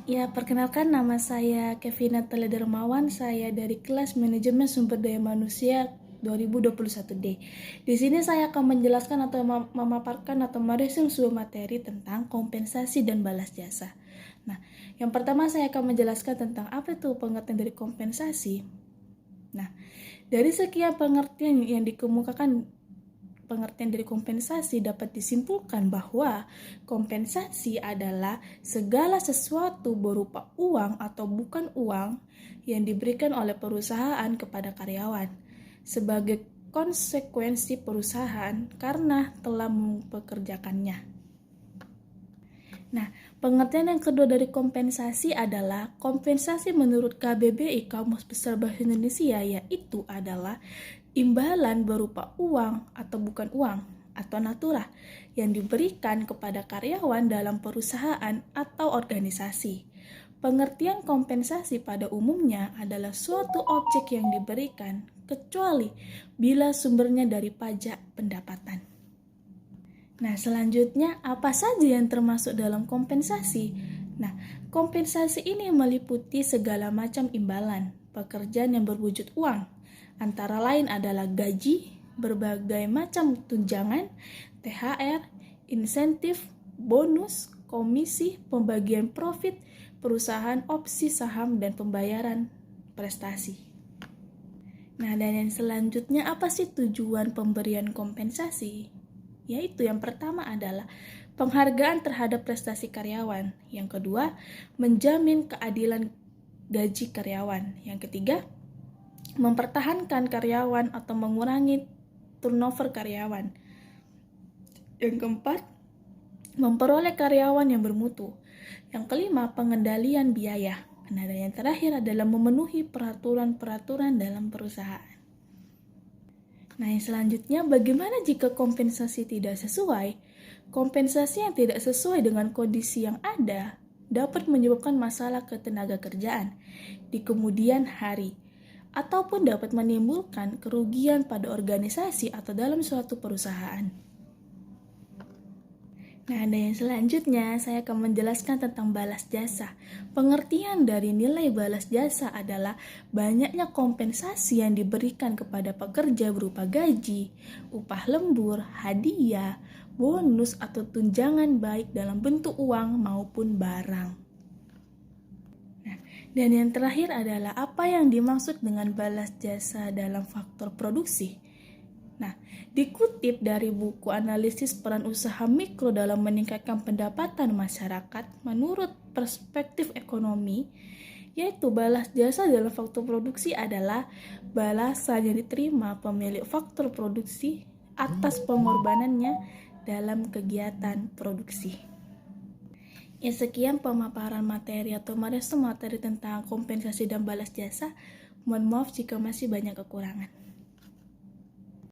Ya, perkenalkan nama saya Kevina Teledermawan, saya dari kelas Manajemen Sumber Daya Manusia 2021D. Di sini saya akan menjelaskan atau memaparkan atau meresume sebuah materi tentang kompensasi dan balas jasa. Nah, yang pertama saya akan menjelaskan tentang apa itu pengertian dari kompensasi. Nah, dari sekian pengertian yang dikemukakan, pengertian dari kompensasi dapat disimpulkan bahwa kompensasi adalah segala sesuatu berupa uang atau bukan uang yang diberikan oleh perusahaan kepada karyawan sebagai konsekuensi perusahaan karena telah mempekerjakannya. Nah, pengertian yang kedua dari kompensasi adalah kompensasi menurut KBBI Kamus Besar Bahasa Indonesia, yaitu adalah imbalan berupa uang atau bukan uang atau natura yang diberikan kepada karyawan dalam perusahaan atau organisasi. Pengertian kompensasi pada umumnya adalah suatu objek yang diberikan kecuali bila sumbernya dari pajak pendapatan. Nah, selanjutnya apa saja yang termasuk dalam kompensasi? Nah, kompensasi ini meliputi segala macam imbalan pekerjaan yang berwujud uang. Antara lain adalah gaji, berbagai macam tunjangan, THR, insentif, bonus, komisi, pembagian profit, perusahaan opsi saham, dan pembayaran prestasi. Nah, dan yang selanjutnya apa sih tujuan pemberian kompensasi? Yaitu yang pertama adalah penghargaan terhadap prestasi karyawan. Yang kedua, menjamin keadilan gaji karyawan. Yang ketiga, mempertahankan karyawan atau mengurangi turnover karyawan. Yang keempat, memperoleh karyawan yang bermutu. Yang kelima, pengendalian biaya. Nah, dan yang terakhir adalah memenuhi peraturan-peraturan dalam perusahaan. Nah, yang selanjutnya, bagaimana jika kompensasi tidak sesuai? Kompensasi yang tidak sesuai dengan kondisi yang ada dapat menyebabkan masalah ketenaga kerjaan di kemudian hari, ataupun dapat menimbulkan kerugian pada organisasi atau dalam suatu perusahaan. Nah, dan yang selanjutnya saya akan menjelaskan tentang balas jasa. Pengertian dari nilai balas jasa adalah banyaknya kompensasi yang diberikan kepada pekerja berupa gaji, upah lembur, hadiah, bonus atau tunjangan baik dalam bentuk uang maupun barang. Nah, dan yang terakhir adalah apa yang dimaksud dengan balas jasa dalam faktor produksi. Nah, dikutip dari buku analisis peran usaha mikro dalam meningkatkan pendapatan masyarakat menurut perspektif ekonomi, yaitu balas jasa dalam faktor produksi adalah balasan yang diterima pemilik faktor produksi atas pengorbanannya dalam kegiatan produksi. Ya, sekian pemaparan materi atau meresume materi tentang kompensasi dan balas jasa. Mohon maaf jika masih banyak kekurangan.